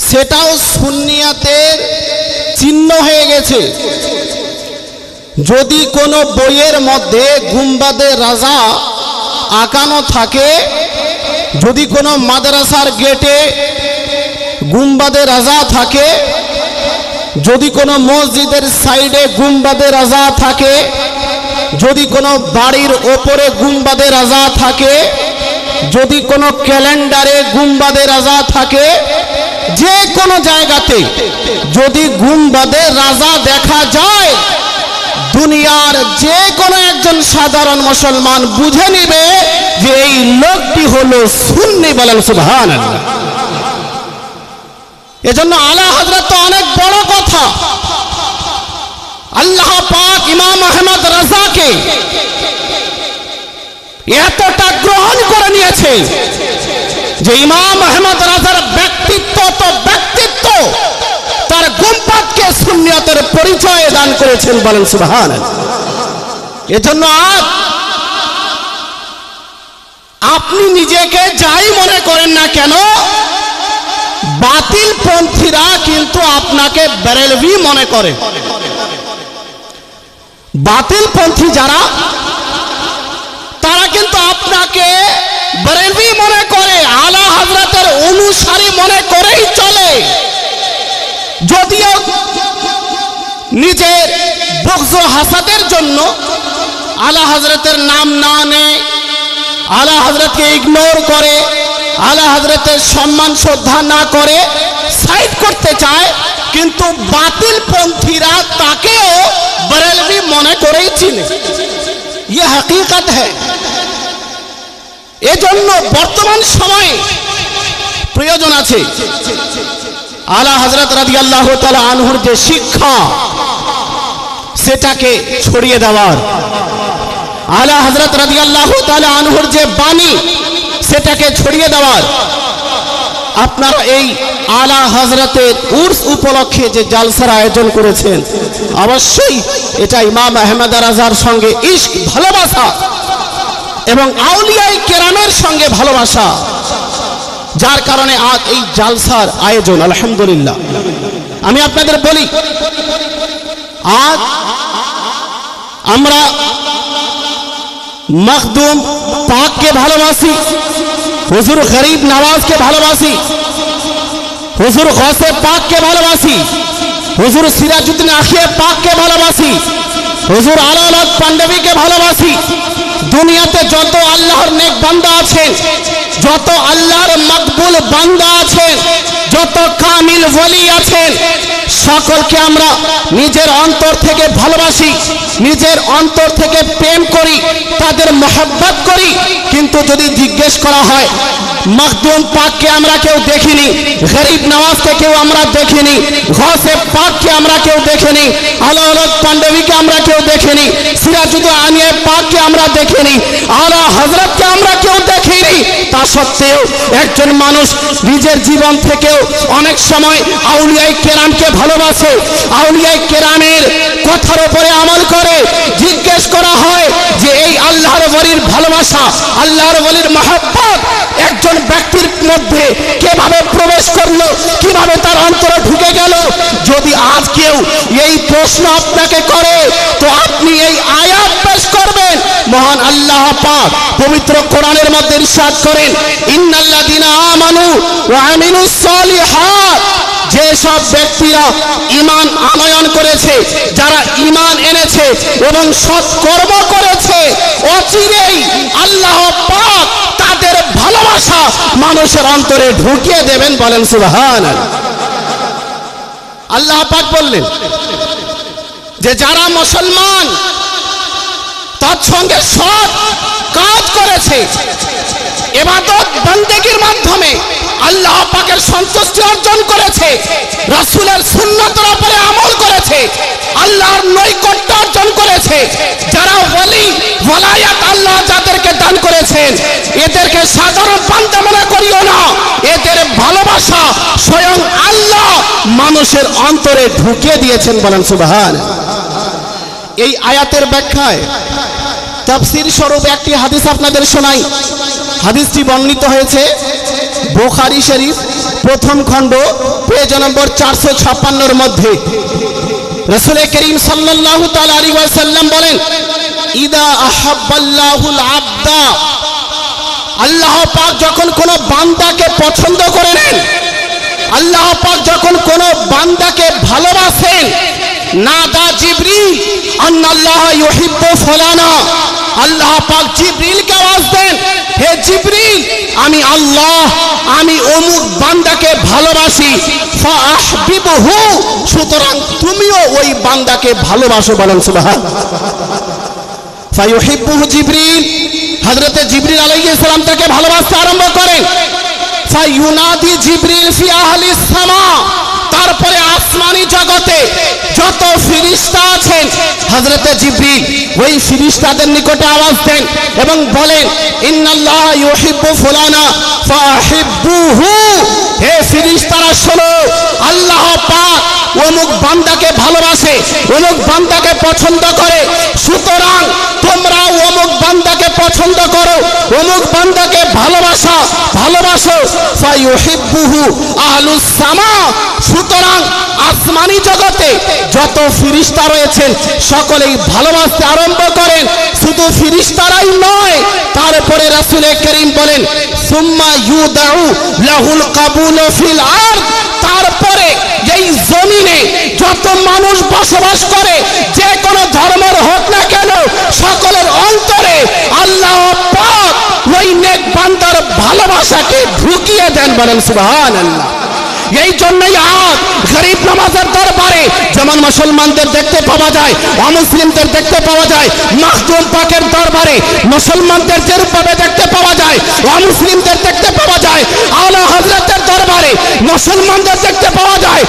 সেটাও সুন্নিয়াতের চিহ্ন হয়ে গেছে। যদি কোনো বইয়ের মধ্যে গুম্বাদে রাজা আঁকানো থাকে, যদি কোনো মাদ্রাসার গেটে গুম্বাদে রাজা থাকে, যদি কোনো মসজিদের সাইডে গুম্বাদে রাজা থাকে, যদি কোনো বাড়ির ওপরে গুম্বাদে রাজা থাকে, যদি কোনো ক্যালেন্ডারে গুম্বাদে রাজা থাকে, যে কোনো জায়গাতে যদি গুম্বাদে রাজা দেখা যায়, দুনিয়ার যে কোনো একজন সাধারণ মুসলমান বুঝে নেবে যে এই লোকটি হলো সুন্নি। বলেন সুবহানাল্লাহ। এজন্য আলা হযরত তো অনেক বড় কথা। আল্লাহ পাক ইমাম আহমদ রাজাকে এতটা গ্রহণ করে নিয়েছে যে ইমাম আহমদ রাজার ব্যক্তিত্ব তো ব্যক্তিত্ব, তার গুম্বাদকে সুন্নিয়তের পরিচয় দান করেছেন। বলেন সুবহানাল্লাহ। এজন্য আজ আপনি নিজেকে যাই মনে করেন না কেন, বাতিল পন্থীরা কিন্তু আপনাকে বেরেলভি মনে করে। বাতিল পন্থী যারা, তারা কিন্তু আপনাকে বেরেলভি মনে করে, আলা হযরতের অনুসারী মনে করেই চলে। যদিও নিজের বগজ ও হাসাদের জন্য আলা হযরতের নাম না নেয়, আলা হযরতকে ইগনোর করে, আলা হযরতের সম্মান শ্রদ্ধা না করে, সাইড করতে চায়, কিন্তু বাতিল পন্থীরা তাকেও বেরেলভি মনে করেই চিনে। ये हकीकत है। এজন্য বর্তমান সময়ে প্রয়োজন আছে আলা হযরত রাদিয়াল্লাহু তাআলা আনহুর যে শিক্ষা, সেটাকে ছড়িয়ে দেওয়ার, আলা হযরত রাদিয়াল্লাহু তাআলা আনহুর যে বাণী, সেটাকে ছড়িয়ে দেওয়ার। আপনারা এই আলা হযরতের উর্স উপলক্ষে যে জালসার আয়োজন করেছেন, অবশ্যই এটা ইমাম আহমদ রাজার সঙ্গে ইশক, ভালোবাসা এবং আউলিয়ায়ে কেরামের সঙ্গে ভালোবাসা, যার কারণে আজ এই জালসার আয়োজন। আলহামদুলিল্লাহ। আমি আপনাদের বলি, আজ আমরা মখদুম পাককে ভালোবাসি, হুজুর গরিব নওয়াজকে ভালোবাসি, হুজুর গৌসে পাককে ভালোবাসি, হুজুর সিরাজউদ্দিন আখিয়ে পাককে ভালোবাসি, হুজুর আলাউলাদ পান্ডবীকে ভালোবাসি। দুনিয়াতে যত আল্লাহর নেক বান্দা আছেন, যত আল্লাহর মকবুল বান্দা আছেন, যত কামিল ওলি আছেন, সকলকে আমরা নিজের অন্তর থেকে ভালোবাসি, নিজের অন্তর থেকে প্রেম করি, তাদের মহব্বত করি। কিন্তু যদি জিজ্ঞেস করা হয়, মখদুম পাককে আমরা কেউ দেখিনি, গরিব নওয়াজকে কেউ আমরা দেখিনি, গৌসে পাককে আমরা কেউ দেখিনি, আলাউলাদ পান্ডবীকে আমরা কেউ দেখিনি, সিরাজউদ্দিন আনিয়ে পাককে আমরা দেখিনি, আলা হযরতকে আমরা কেউ দেখিনি, তা সত্ত্বেও একজন মানুষ নিজের জীবন থেকেও অনেক সময় আউলিয়ায়ে কেরামকে ভালোবাসে, আউলিয়ায়ে কেরামের কথার উপরে আমল করে। জিজ্ঞেস করা হয় যে এই আল্লাহর ওলির ভালোবাসা, আল্লাহর ওলির মহব্বত একজন ব্যক্তির মধ্যে কিভাবে প্রবেশ করলো, কিভাবে তার অন্তরে ঢুকে গেল? যদি আজ কেউ এই প্রশ্ন আপনাকে করে, তো আপনি এই আয়াত পেশ করবেন। মহান আল্লাহ পাক পবিত্র কোরআনের মধ্যে ইরশাদ করেন, ইন্নাল্লাযীনা আমানু ওয়া আমিলুস সালিহাত, যেসব ব্যক্তিরা ঈমান আনয়ন করেছে, যারা ঈমান এনেছে এবং সৎ কর্ম করেছে, অচিরেই আল্লাহ পাক তাদের ভালোবাসা মানুষের অন্তরে ঢুকিয়ে দেবেন। বলেন সুবহানাল্লাহ। আল্লাহ পাক বললেন যে যারা মুসলমান তার সঙ্গে সৎ কাজ করেছে, ইবাদত বন্দেগীর মাধ্যমে আল্লাহ পাকের সন্তুষ্টি অর্জন করেছে, রাসূলের সুন্নাতের উপরে আমল করেছে, আল্লাহর নৈকট্য অর্জন করেছে, যারা ওলি ওলায়াত আল্লাহ যাদেরকে দান করেছেন, এদেরকে সাধারণ বান্দা মনে করিও না, এদের ভালোবাসা স্বয়ং আল্লাহ মানুষের অন্তরে ঢুকিয়ে দিয়েছেন। বলেন সুবহানাল্লাহ। এই আয়াতের ব্যাখ্যায় তাফসীর স্বরূপ একটি হাদিস আপনাদের শোনাই। হাদিসটি বর্ণিত হয়েছে বুখারী শরীফ প্রথম খণ্ড পেজ নম্বর 456 মধ্যে রাসূল করিম সাল্লাল্লাহু তাআলা আলাইহি ওয়াসাল্লাম বলেন, ইদা আহাব্বাল্লাহুল আবদা, আল্লাহ পাক যখন কোন বান্দাকে পছন্দ করে নেন, আল্লাহ পাক যখন কোন বান্দাকে ভালোবাসেন, নাদা জিবরিল আন্নাল্লাহ ইউহিব্বু ফুলানা, আল্লাহ পাক জিবরিলকে আওয়াজ দেন, হে জিবরিল, আমি আল্লাহ আমি অমুক বান্দাকে ভালোবাসি, ফাআহবিবহু, সুতরাং তুমিও ওই বান্দাকে ভালোবাসো। বলেন সুবহানাল্লাহ। ফায়ুহিব্বুহু জিবরিল, হযরতে জিবরিল আলাইহিস সালাম তাকে ভালোবাসতে আরম্ভ করেন। ফায়ুনাদি জিবরিল ফি আহলিস সামা, তারপরে আসমানি জগতে যত ফেরেশতা আছেন হযরতে জিবরিল ওই ফেরেশতাদের নিকটে আওয়াজ দেন এবং বলেন, ইন্নাল্লাহ ইউহিব্বু ফুলানা ফাহিব্বুহু, হে ফেরেশতারা শোনো, আল্লাহ পাক অমুক বান্দাকে ভালোবাসে, অমুক বান্দাকে পছন্দ করে, সুতরাং তোমরা অমুক বান্দাকে পছন্দ করো, অমুক বান্দাকে ভালোবাসো। ফায়ুহিব্বুহু আহলুস সামা, সুতরাং আসমানি জগতে যত ফেরেশতা রয়েছেন সকলেই ভালোবাসতে আরম্ভ করেন। শুধু ফেরেশতারাই নয়, তারপরে রাসূল করিম বলেন, সুম্মা ইউদাউ লাহুল কাবুল ফিল আরদ, তারপরে এই জমিনে যত মানুষ বসবাস করে, যে কোনো ধর্মের হোক না কেন, সকলের অন্তরে আল্লাহ পাক ওই নেক বান্দার ভালোবাসাকে ঢুকিয়ে দেন। বলেন সুবহানাল্লাহ। এই জন্যই আজ গরিব নামাজের দরবারে যেমন মুসলমানদের দেখতে পাওয়া যায়, অমুসলিমদের দেখতে পাওয়া যায়, মাখদুম পাকের দরবারে মুসলমানদের যেরূপভাবে দেখতে পাওয়া যায়, অমুসলিমদের দেখতে পাওয়া যায়, আলা হযরতের দরবারে মুসলমানদের দেখতে পাওয়া যায়,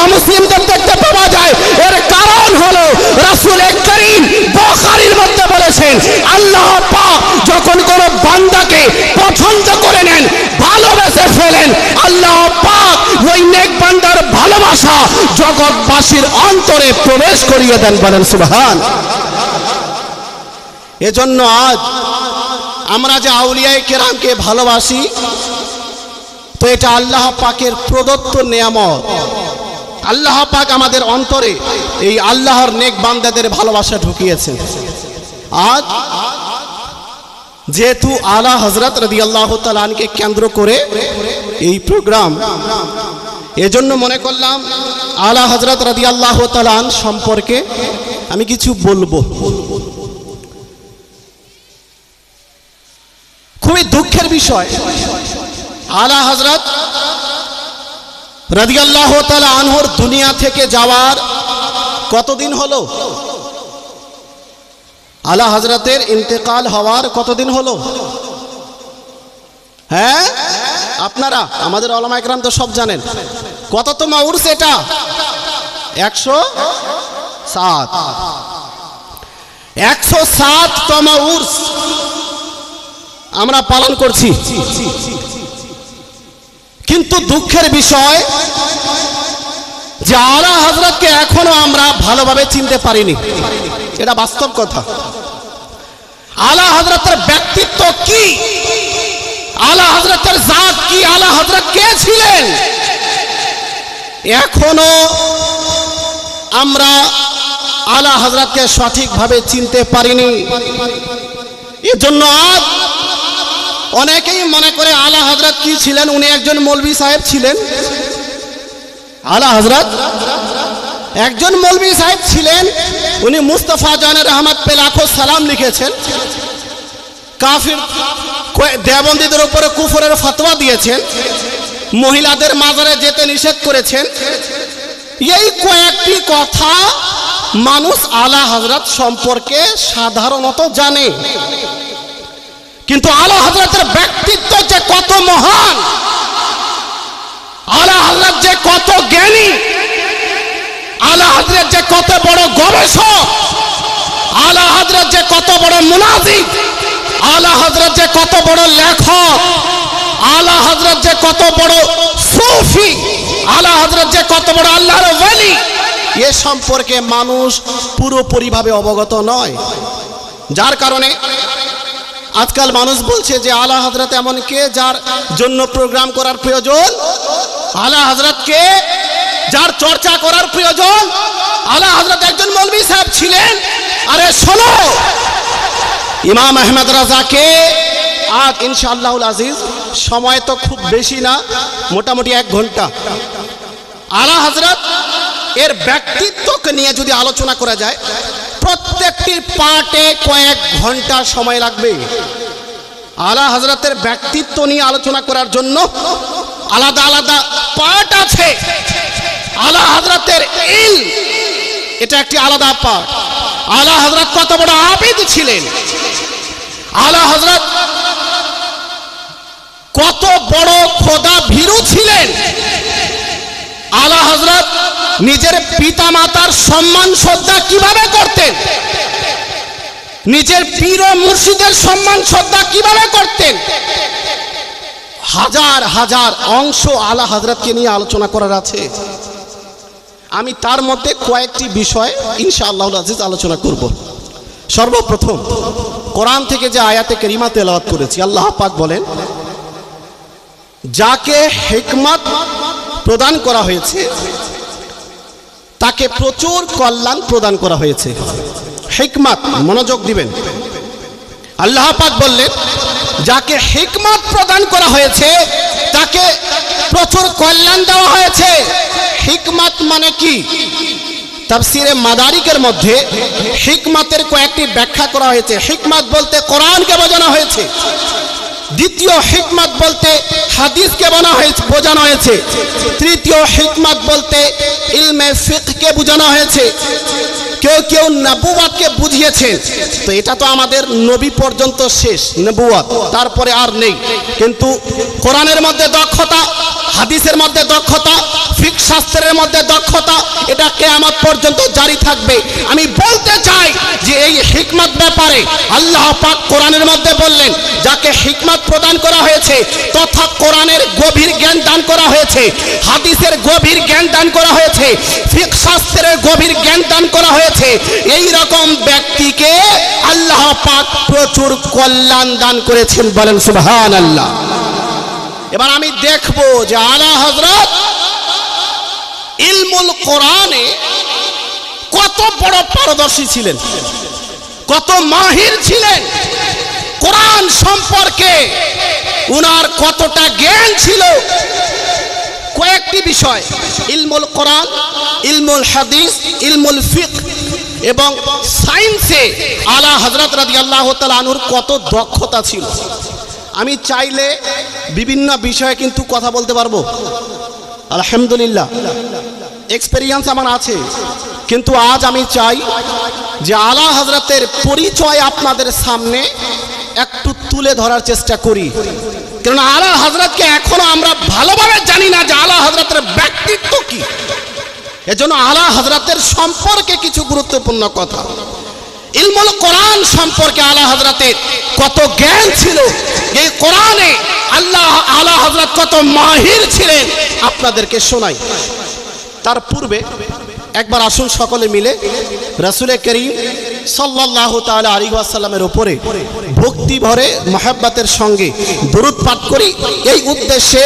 অমুসলিমদের দেখতে পাওয়া যায়। এর কারণ হলো রাসূল করিম বুখারীর মধ্যে বলেছেন, আল্লাহ পাক যখন কোনো বান্দাকে পছন্দ করে নেন, ভালোবেসে ফেলেন, আল্লাহ পাক ওই নেক বান্দার ভালোবাসা জগৎবাসীর অন্তরে প্রবেশ করিয়ে দেন। বলেন সুবহানাল্লাহ। এজন্য আজ আমরা যে আউলিয়ায়ে কেরামকে ভালোবাসি, তো এটা আল্লাহ পাকের প্রদত্ত নেয়ামত। আল্লাহ পাক আমাদের অন্তরে এই আল্লাহর নেক বান্দাদের ভালোবাসা ঢুকিয়েছেন। আজ যেহেতু আলা হযরত রাদিয়াল্লাহু তাআলা আনকে কেন্দ্র করে এই প্রোগ্রাম, এজন্য মনে করলাম আলা হযরত রাদিয়াল্লাহু তাআলা আন সম্পর্কে আমি কিছু বলবো। খুবই দুঃখের বিষয়, আলা হযরত রাদিয়াল্লাহু তাআলা আনহুর দুনিয়া থেকে যাওয়ার কতদিন হলো? আলা হযরতের ইন্তেকাল হওয়ার কতদিন হলো? হ্যাঁ, আপনারা আমাদের উলামা ইকরাম তো সব জানেন। কততম উরস এটা? 107। 107তম উরস আমরা পালন করছি। কিন্তু দুঃখের বিষয় যে আলা হযরতকে এখনো আমরা ভালোভাবে চিনতে পারিনি, এটা বাস্তব কথা। আলা হযরতের ব্যক্তিত্ব কি, আলা হযরতের জাত কি, আলা হযরত কে ছিলেন, এখনো আমরা আলা হযরতকে সঠিকভাবে চিনতে পারিনি। এজন্য আজ অনেকেই মনে করে আলা হযরত কি ছিলেন, উনি একজন মৌলভী সাহেব ছিলেন। আলা হযরত একজন মৌলভী সাহেব ছিলেন, উনি মুস্তাফা জানের রহমত পে লাখো সালাম লিখেছেন, কাফির দেওবন্দীদের উপরে কুফরের ফতোয়া দিয়েছেন, মহিলাদের মাজারে যেতে নিষেধ করেছেন। এই কয়েকটি কথা মানুষ আলা হযরত সম্পর্কে সাধারণত জানে, কিন্তু আলা হযরতের ব্যক্তিত্ব যে কত মহান, আলা হযরত যে কত জ্ঞানী, আলা হযরত যে কত বড় গবেষক, আলা হযরত যে কত বড় মুনাজির, আলা হযরত যে কত বড় লেখক, আলা হযরত যে কত বড় সুফি, আলা হযরত যে কত বড় আল্লাহর ওলি, এ সম্পর্কে মানুষ পুরোপুরিভাবে অবগত নয়। যার কারণে আজকাল মানুষ বলছে যে আলা হযরত এমন কে যার জন্য প্রোগ্রাম করার প্রয়োজন, আলা হযরত কে যার চর্চা করার প্রয়োজন, আলা হযরত একজন মৌলভী সাহেব ছিলেন। আরে শোনো, ইমাম আহমদ রাজাকে আজ ইনশাআল্লাহুল আজিজ, সময় তো খুব বেশি না, মোটামুটি 1 ঘন্টা, আলা হযরত এর ব্যক্তিত্বকে নিয়ে যদি আলোচনা করা যায় প্রত্যেকটি পার্টে কয়েক ঘন্টা সময় লাগবে। আলা হযরতের ব্যক্তিত্ব নিয়ে আলোচনা করার জন্য আলাদা আলাদা পার্ট আছে। আলা হযরতের ইলম, এটা একটি আলাদা পার্ট। আলা হযরত কত বড় আবিদ ছিলেন, আলা হযরত কত বড় খোদা ভীরু ছিলেন, আলা হযরত নিজের পিতা মাতার সম্মান শ্রদ্ধা কিভাবে করতেন, নিজের পীর ও মুর্শিদের সম্মান শ্রদ্ধা কিভাবে করতেন, হাজার হাজার অংশ আলা হযরতকে নিয়ে আলোচনা করার আছে। আমি তার মধ্যে কয়েকটি বিষয় ইনশাআল্লাহুল আজিজ আলোচনা করব। সর্বপ্রথম কোরআন থেকে যে আয়াতে কারিমা তেলাওয়াত করেছি, আল্লাহ পাক বলেন, যাকে হিকমত প্রদান করা হয়েছে তাকে প্রচুর কল্যাণ প্রদান করা হয়েছে। হিকমত, মনোযোগ দিবেন, আল্লাহ পাক বললেন যাকে হিকমত প্রদান করা হয়েছে তাকে প্রচুর কল্যাণ দেওয়া হয়েছে। হিকমত মানে কি? তাফসীরে মাদারিকের মধ্যে হিকমতের কয়েকটি ব্যাখ্যা করা হয়েছে। হিকমত বলতে কোরআনকে বোঝানো হয়েছে, দ্বিতীয় হিকমত বলতে হাদিসকে বোঝানো হয়েছে, তৃতীয় হিকমত বলতে ইলমে ফিকহকে বোঝানো হয়েছে, কেউ কেউ নবুওয়াতকে বুঝিয়েছেন। তো এটা তো আমাদের নবী পর্যন্ত শেষ নবুওয়াত, তারপরে আর নেই। কিন্তু কোরআনের মধ্যে দক্ষতা, হাদিসের মধ্যে দক্ষতা, ফিকহ শাস্ত্রের মধ্যে দক্ষতা, এটা কিয়ামত পর্যন্ত জারি থাকবে। আমি বলতে চাই যে এই হিকমত ব্যাপারে আল্লাহ পাক কোরআনের মধ্যে বললেন যাকে হিকমত প্রদান করা হয়েছে তথা কোরআনের গভীর জ্ঞান দান করা হয়েছে, হাদিসের গভীর জ্ঞান দান করা হয়েছে, ফিকহ শাস্ত্রের গভীর জ্ঞান দান করা হয়েছে, এই রকম ব্যক্তিকে আল্লাহ পাক প্রচুর কল্যাণ দান করেছেন। বলেন সুবহানাল্লাহ। এবার আমি দেখব যে আলা হযরত ইলমুল কোরআনে কত বড় পারদর্শী ছিলেন, কত মাহির ছিলেন, কোরআন সম্পর্কে উনার কতটা জ্ঞান ছিল। কয়েকটি বিষয়, ইলমুল কোরআন, ইলমুল হাদিস, ইলমুল ফিকহ এবং সায়েন্সে আলা হযরত রাদিয়াল্লাহু তাআলা আনহুর কত দক্ষতা ছিল। আমি চাইলে বিভিন্ন বিষয়ে কিন্তু কথা বলতে পারবো, আলহামদুলিল্লাহ এক্সপেরিয়েন্স আমার আছে। কিন্তু আজ আমি চাই যে আলা হযরতের পরিচয় আপনাদের সামনে একটু তুলে ধরার চেষ্টা করি, কারণ আলা হযরতকে এখনো আমরা ভালোভাবে জানি না যে আলা হযরতের ব্যক্তিত্ব কি। এজন্য আলা হযরতের সম্পর্কে কিছু গুরুত্বপূর্ণ কথা, ইলমুল কোরআন সম্পর্কে আলা হযরতের কত জ্ঞান ছিল, এই কোরআনে আলা হযরত কত মাহির ছিলেন আপনাদেরকে শোনাই। তার পূর্বে একবার আসুন সকলে মিলে রাসূল করিম সাল্লাল্লাহু তাআলা আলাইহি ওয়াসাল্লামের উপরে ভক্তি ভরে মহব্বতের সঙ্গে দরুদ পাঠ করি, এই উদ্দেশ্যে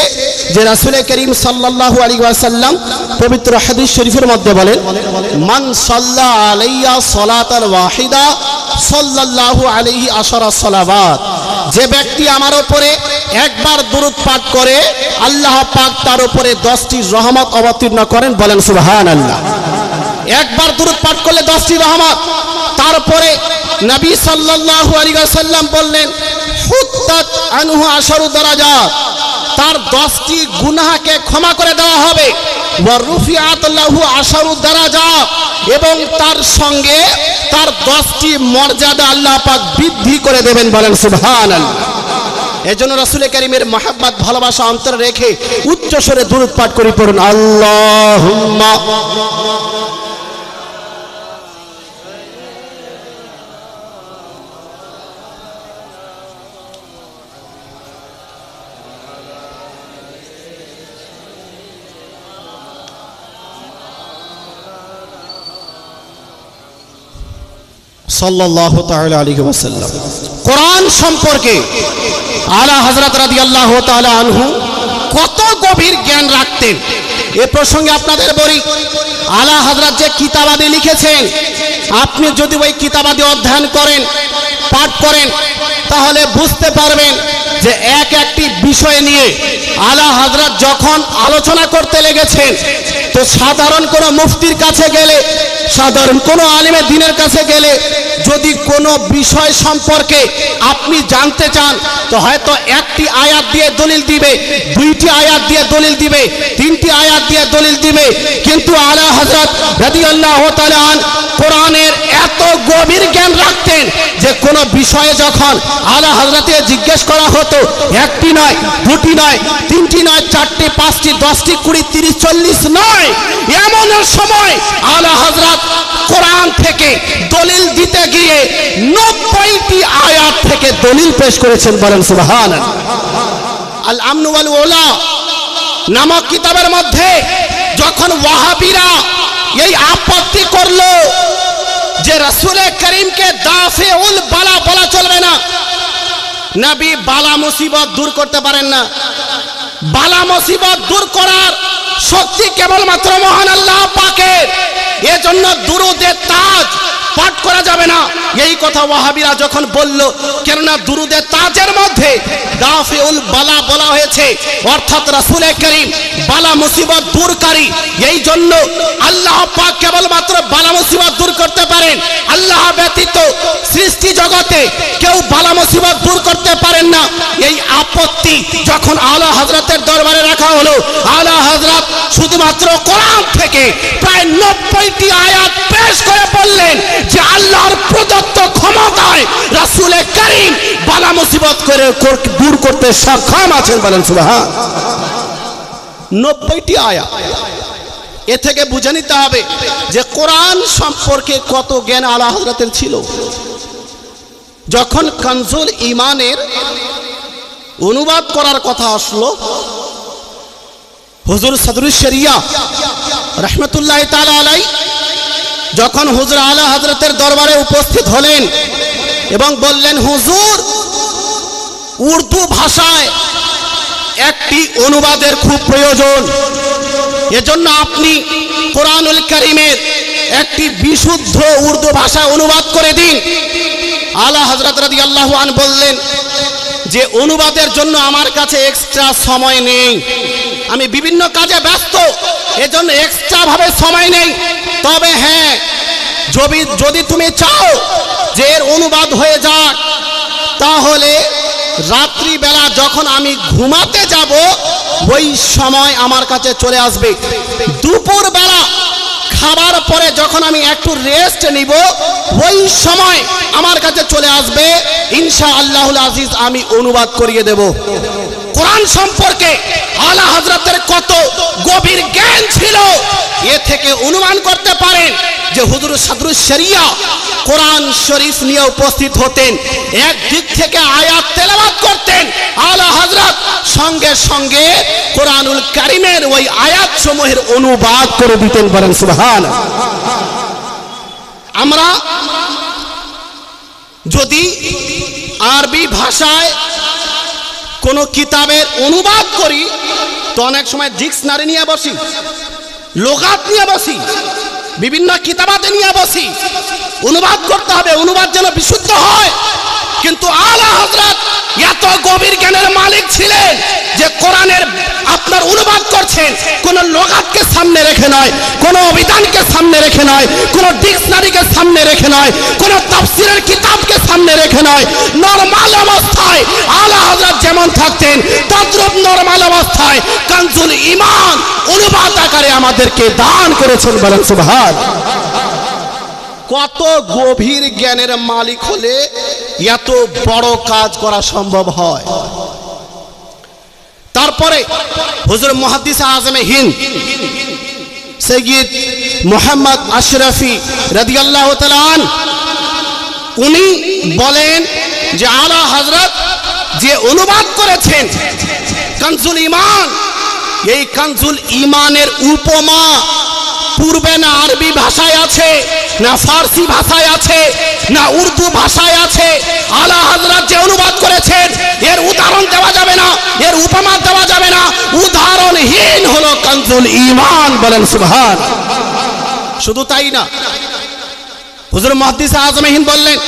যে রাসূল করিম সাল্লাল্লাহু আলাইহি ওয়াসাল্লাম পবিত্র হাদিস শরীফের মধ্যে বলেন, মান সাল্লা আলাইয়া সালাতাল ওয়াহিদা সাল্লাল্লাহু আলাইহি আশারা সালাওয়াত, যে ব্যক্তি আমার উপরে একবার দরুদ পাঠ করে আল্লাহ পাক তার উপরে 10টি রহমত অবতীর্ণ করেন। বলেন সুবহানাল্লাহ। একবার দরুদ পাঠ করলে 10টি রহমত। তারপরে নবী সাল্লাল্লাহু আলাইহি ওয়াসাল্লাম বললেন, হুত্তাত আনহু আশারু দারাজাত, তার 10টি গুনাহকে ক্ষমা করে দেওয়া হবে। ওয়া রুফিআত লাহু আশারু দারাজাত, এবং তার সঙ্গে তার 10টি মর্যাদা আল্লাহ পাক বৃদ্ধি করে দেবেন। বলেন সুবহানাল্লাহ। এজন্য রাসূল কারীমের মহব্বত ভালোবাসা অন্তরে রেখে উচ্চ স্বরে দরুদ পাঠ করি, পড়ুন আল্লাহুম্মা সাল্লাল্লাহু তাআলা আলাইহি ওয়াসাল্লাম। কোরআন সম্পর্কে আলা হযরত রাদিয়াল্লাহু তাআলা আনহু কত গভীর জ্ঞান রাখতেন এ প্রসঙ্গে আপনাদের বলি। আলা হযরত যে কিতাবাদি লিখেছেন, আপনি যদি ওই কিতাবাদি অধ্যয়ন করেন, পাঠ করেন, তাহলে বুঝতে পারবেন যে এক একটি বিষয় নিয়ে আলা হযরত যখন আলোচনা করতে লেগেছেন, তো সাধারণ কোনো মুফতির কাছে গেলে, সাধারণ কোনো আলিমের দ্বীনের কাছে গেলে যদি কোনো বিষয় সম্পর্কে আপনি জানতে চান, তো হয়তো একটি আয়াত দিয়ে দলিল দিবে, দুইটি আয়াত দিয়ে দলিল দিবে, তিনটি আয়াত দিয়ে দলিল দিবে। কিন্তু আলা হযরত রাদিয়াল্লাহু তাআলা আন কোরআনের এত গভীর জ্ঞান রাখতেন যে কোনো বিষয়ে যখন আলা হযরতকে জিজ্ঞেস করা হতো, একটি নয়, দুটি নয়, তিনটি নয়, চারটি, পাঁচটি, 10টি, 20, 30, 40 নয়, এমন সময় আলা হযরত কোরআন থেকে দলিল দিতে গিয়ে 90টি আয়াত থেকে দলিল পেশ করেছেন। বলেন সুবহানাল্লাহ। আল আমনু ওয়াল ওয়ালা নামক কিতাবের মধ্যে যখন ওয়াহাবিরা এই আপত্তি করলো যে রাসূল করিমকে দাফিউল বালা বলা চলবে না, নবী বালা মুসিবত দূর করতে পারেন না, বালা মুসিবত দূর করার শক্তি কেবলমাত্র মহান আল্লাহ পাকের, এজন্য দুরুদে তাজ পাঠ করা যাবে না, এই কথা ওয়াহাবিরা যখন বলল, কেননা দুরুদে তাজের মধ্যে দাফিউল বালা বলা হয়েছে, অর্থাৎ রাসূল করিম বালা মুসিবত দূরকারী, এই জন্য আল্লাহ পাক কেবলমাত্র বালা মুসিবত দূর করতে পারেন, আল্লাহ ব্যতীত সৃষ্টি জগতে কেউ বালা মুসিবত দূর করতে পারেন না। এই আপত্তি যখন আলা হযরতের দরবারে রাখা হলো, আলা হযরত শুধুমাত্র কোরআন থেকে প্রায় 90টি আয়াত পেশ করে বললেন যে আল্লাহর প্রদত্ত ক্ষমতায় রাসূল করিম বালা মুসিবত করে দূর করতে সক্ষম আছেন। বলেন সুবহান। 90টি আয়াত। এ থেকে বুঝে নিতে হবে যে কোরআন সম্পর্কে কত জ্ঞান আলা হযরতের ছিল। যখন কানজুল ঈমানের অনুবাদ করার কথা আসলো, হুজুর সদরুস শরিয়া রাহমাতুল্লাহি তাআলা আলাইহি যখন হুজুর আলা হযরতের দরবারে উপস্থিত হলেন এবং বললেন, হুজুর উর্দু ভাষায় একটি অনুবাদের খুব প্রয়োজন, এজন্য আপনি কোরআনুল কারীমের একটি বিশুদ্ধ উর্দু ভাষায় অনুবাদ করে দিন। আলা হযরত রাদিয়াল্লাহু আনহু বললেন যে অনুবাদের জন্য আমার কাছে এক্সট্রা সময় নেই, আমি বিভিন্ন কাজে ব্যস্ত, এজন্য এক্সট্রা ভাবে সময় নেই। তবে হ্যাঁ, যদি তুমি চাও যে এর অনুবাদ হয়ে যাক, তাহলে রাত্রিবেলা যখন আমি ঘুমাতে যাব ওই সময় আমার কাছে চলে আসবে, দুপুরবেলা খাবার পরে যখন আমি একটু রেস্ট নিব ওই সময় আমার কাছে চলে আসবে, ইনশাআল্লাহুল আজিজ আমি অনুবাদ করিয়ে দেব। কোরআন সম্পর্কে আলা হযরতের কত গভীর জ্ঞান ছিল, এ থেকে অনুমান করতে পারেন যে হুজুর সদরুস শরিয়া কোরআন শরীফ নিয়ে উপস্থিত হতেন, এক দিক থেকে আয়াত তেলাওয়াত করতেন, আলা হযরত সঙ্গে সঙ্গে কোরআনুল কারীমের ওই আয়াত সমূহের অনুবাদ করে দিতেন। বলেন সুবহানাল্লাহ। আমরা যদি আরবি ভাষায় কোনো কিতাবের অনুবাদ করি, তো অনেক সময় ডিকশনারি নিয়ে বসি, লুগাত নিয়ে বসি, বিভিন্ন কিতাবাতে নিয়ে বসি, অনুবাদ করতে হবে, অনুবাদ যেন বিশুদ্ধ হয়। কিন্তু আলা হযরত এত গভীর জ্ঞানের মালিক ছিলেন যে কোরআনের আপনার অনুবাদ করছেন কোন লুগাতকে সামনে রেখে নয়, কোন অভিধানকে সামনে রেখে নয়, কোন ডিকশনারিকে সামনে রেখে নয়, কোন তাফসীরের কিতাবকে সামনে রেখে নয়, নরমাল অবস্থায় আলা হযরত যেমন থাকতেন তদ্রূপ নরমাল অবস্থায় কানজুল ঈমান অনুবাদ আকারে আমাদেরকে দান করেছেন। বলেন সুবহানাল্লাহ। কত গভীর জ্ঞানের মালিক হলে এত বড় কাজ করা সম্ভব হয়। তারপরে হুজুর মুহাদ্দিস আজমে হিন্দ সৈয়দ মুহাম্মদ আশরাফি রাদিয়াল্লাহু তাআলা আনহু উনি বলেন যে আলা হযরত যে অনুবাদ করেছেন কানজুল ঈমান, এই কানজুল ঈমানের উপমা পূর্বে না আরবি ভাষায় আছে, না ফার্সি ভাষায় আছে, না উর্দু ভাষায় আছে। আলা হযরত যে অনুবাদ করেছেন এর উদাহরণ দেওয়া যাবে না, এর উপমা দেওয়া যাবে না, উদাহরণহীন হলো কানজুল ঈমান। বলেন সুবহান। শুধু তাই না, হুজুর মুহাদ্দিস আজমে হিন্দ বললেন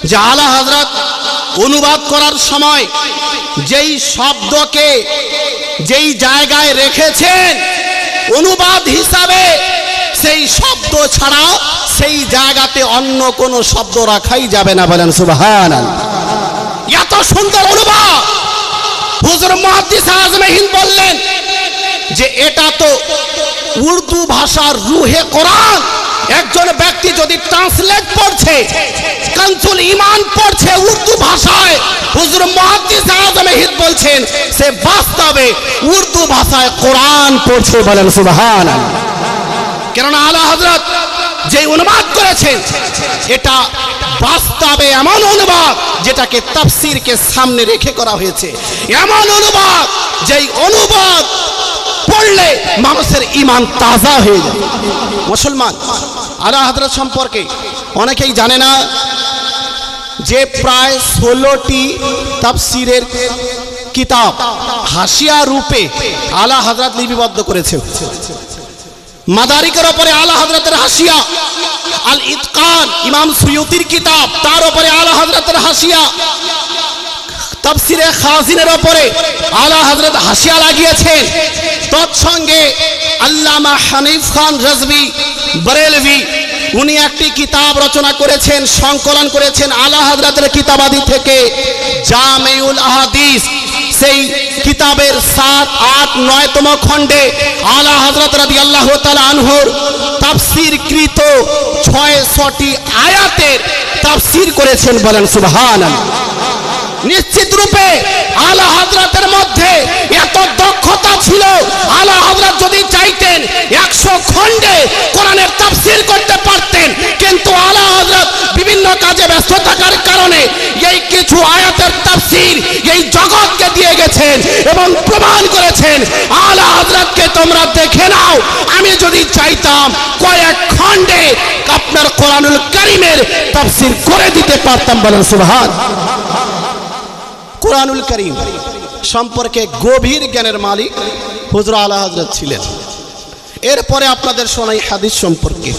যে আলা হযরত অনুবাদ করার সময় যেই শব্দকে যেই জায়গায় রেখেছেন অনুবাদ হিসাবে, সেই শব্দ ছাড়া সেই জায়গাতে অন্য কোনো শব্দ রাখাই যাবে না। বলেন সুবহানাল্লাহ। এত সুন্দর অনুবাদ। হুজুর মুহাদ্দিস আজমে হিন্দ বললেন যে এটা তো উর্দু ভাষার রুহে কোরআন। একজন ব্যক্তি যদি ট্রান্সলেট পড়ছে, কানজুল ঈমান পড়ছে উর্দু ভাষায়, হুজুর মুহাদ্দিস আজমে হিন্দ বলছেন সে বাস্তবে উর্দু ভাষায় কোরআন পড়ছে। বলেন সুবহানাল্লাহ। কেননা আলা হযরত যে অনুবাদ করেছেন এটা বাস্তবে এমন অনুবাদ যেটাকে তাফসীরকে সামনে রেখে করা হয়েছে, এমন অনুবাদ যেই অনুবাদ পড়লে মানুষের ঈমান তাজা হয়ে যায়। মুসলমান, আলা হযরত সম্পর্কে অনেকেই জানে না যে প্রায় 16টি তাফসীরের কিতাব হাসিয়া রূপে আলা হযরত লিপিবদ্ধ করেছে। মাদারিকের উপরে আলা হযরতের হাসিয়া, আল ইতকান ইমাম সুয়ুতির কিতাব তার উপরে আলা হযরতের হাসিয়া, তাফসীরে খাজিনের উপরে আলা হযরত হাসিয়া লাগিয়েছেন। তৎসঙ্গে আল্লামা হানিফ খান রাজভী বরেলভী উনি একটি কিতাব রচনা করেছেন, সংকলন করেছেন আলা হযরতের কিতাবাদি থেকে জামিউল আহাদিস। সেই কিতাবের 7, 8, 9তম খণ্ডে আলা হযরত রাদিয়াল্লাহু তাআলা আনহুর তাফসীরকৃত 600টি আয়াতের তাফসীর করেছেন। বলেন সুবহানাল্লাহ। নিশ্চিত রূপে আলা হযরতের মধ্যে এত দক্ষতা ছিল, আলা হযরত যদি চাইতেন 100 খণ্ডে কোরআনের তাফসীর করতে পারতেন, কিন্তু আলা হযরত বিভিন্ন কাজে ব্যস্ত থাকার কারণে এই কিছু আয়াতের তাফসীর এই জগৎকে দিয়ে গেছেন এবং প্রমাণ করেছেন আলা হযরতকে তোমরা দেখে নাও, আমি যদি চাইতাম কয়েক খণ্ডে আপনার কোরআনুল কারীমের তাফসীর করে দিতে পারতাম। বলেন সুবহানাল্লাহ। কোরআনুল কারীম সম্পর্কে গভীর জ্ঞানের মালিক হুজুর আলা হযরত ছিলেন। এরপরে আপনাদের শোনাই হাদিস সম্পর্কে।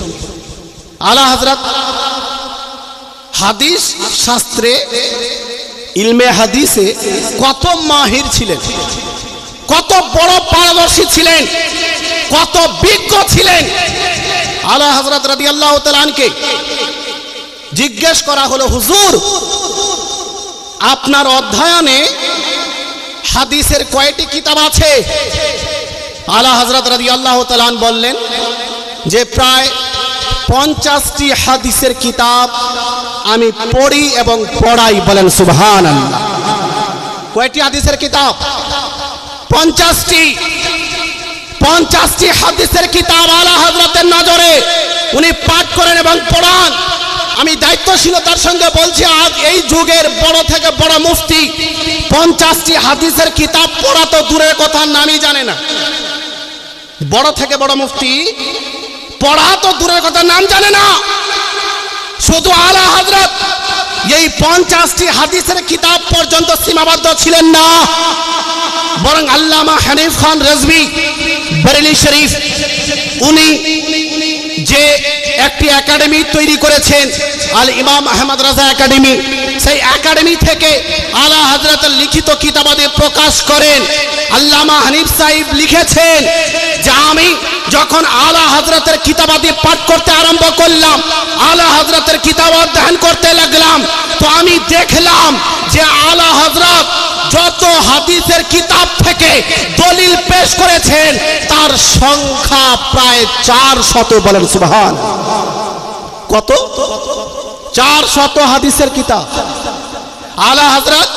আলা হযরত হাদিস শাস্ত্রে, ইলমে হাদিসে কত মাহির ছিলেন, কত বড় পারদর্শী ছিলেন, কত বিজ্ঞ ছিলেন। আলা হযরত রাদিয়াল্লাহু তাআলা আনকে জিজ্ঞেস করা হলো, হুজুর আপনার অধ্যয়নে হাদিসের কয়টি কিতাব আছে? আলা হযরত রাদিয়াল্লাহু তাআলা বললেন যে প্রায় 50টি হাদিসের কিতাব আমি পড়ি এবং পড়াই। বলেন সুবহানাল্লাহ। কয়টি হাদিসের কিতাব? 50টি হাদিসের কিতাব আলা হযরতের নজরে উনি পাঠ করেন এবং পড়ান। আমি দায়িত্বশীলতার সঙ্গে বলছি, আজ এই যুগের বড় থেকে বড় মুফতি 50টি হাদিসের কিতাব পড়া তো দূরের কথা, নামই জানে না। বড় থেকে বড় মুফতি পড়া তো দূরের কথা, নাম জানে না। শুধু আলা হযরত এই 50টি হাদিসের কিতাব পর্যন্ত সীমাবদ্ধ ছিলেন না, বরং আল্লামা হানিফ খান রাজভী বরেলি শরীফ উনি যে একটি একাডেমি তৈরি করেছেন, আল ইমাম আহমদ রাজা একাডেমি, সেই একাডেমি থেকে আলা হযরতের লিখিত কিতাবাদি প্রকাশ করেন। আল্লামা হানিফ সাহেব লিখেছেন যে আমি যখন আলা হযরতের কিতাবাদি পাঠ করতে আরম্ভ করলাম, আলা হযরতের কিতাব অধ্যয়ন করতে লাগলাম, তো আমি দেখলাম যে আলা হযরত যত হাদিসের কিতাব থেকে দলিল পেশ করেছেন তার সংখ্যা প্রায় 400। বলেন সুবহান। কত? 400 হাদিসের কিতাব। আলা হযরত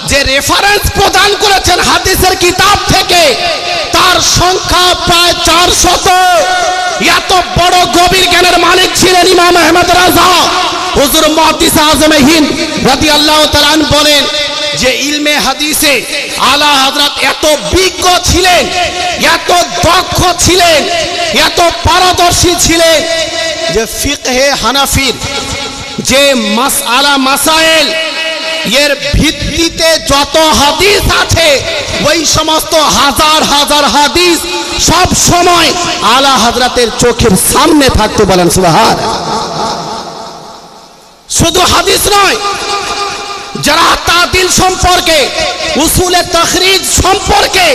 যে রেফারেন্স প্রদান করেছেন হাদিসের কিতাব থেকে তার সংখ্যা প্রায় 400। এত বড় গভীর জ্ঞানের মালিক ছিলেন ইমাম আহমদ রাজা। হুজুর মুহাদ্দিস আজমে হিন্দ রাদিয়াল্লাহু তাআলা বলেন যে ইলমে হাদিসে আলা হযরত এত বিজ্ঞ ছিলেন, এত দক্ষ ছিলেন, এত পারদর্শী ছিলেন যে ফিকহে হানাফির যে মাসআলা মাসাইল এর ভিত্তিতে যত হাদিস আছে ওই সমস্ত হাজার হাজার হাদিস সব সময় আলা হযরতের চোখের সামনে থাকতো। বলেন সুবহানাল্লাহ। শুধু হাদিস নয়, যারা তাদিল সম্পর্কে, উসুলে তাখরিজ সম্পর্কে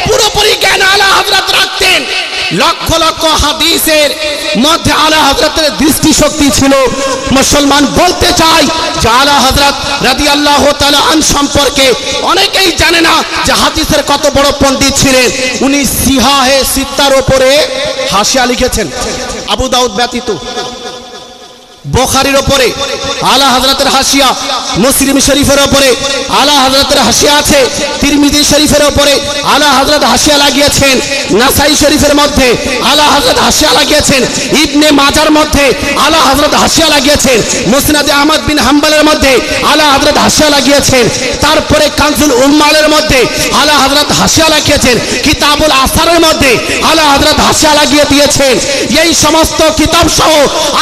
পুরোপুরি জ্ঞান আলা হযরত রাখতেন। লক্ষ লক্ষ হাদিসের মধ্যে আলা হযরতের দৃষ্টিশক্তি ছিল। মুসলমান বলতে চাই যে আলা হযরত রাদিয়াল্লাহু তাআলা আন সম্পর্কে অনেকেই জানে না যে হাদিসের কত বড় পণ্ডিত ছিলেন। উনি সিহাহে সিত্তার উপরে হাসিয়া লিখেছেন, আবু দাউদ ব্যতীত। বুখারীর উপরে আলা হযরতের হাসিয়া, মুসলিম শরীফের উপরে আলা হযরতের হাসিয়া আছে, তিরমিজি শরীফের উপরে আলা হযরত হাসিয়া লাগিয়েছেন, নাসাই শরীফের মধ্যে আলা হযরত হাসিয়া লাগিয়েছেন, ইবনে মাজার মধ্যে আলা হযরত হাসিয়া লাগিয়েছেন, মুসনাদে আহমদ বিন হাম্বলের মধ্যে আলা হযরত হাসিয়া লাগিয়েছেন, তারপরে কানজুল উম্মালের মধ্যে আলা হযরত হাসিয়া লাগিয়েছেন, কিতাবুল আসারের মধ্যে আলা হযরত হাসিয়া লাগিয়ে দিয়েছেন। এই সমস্ত কিতাব সহ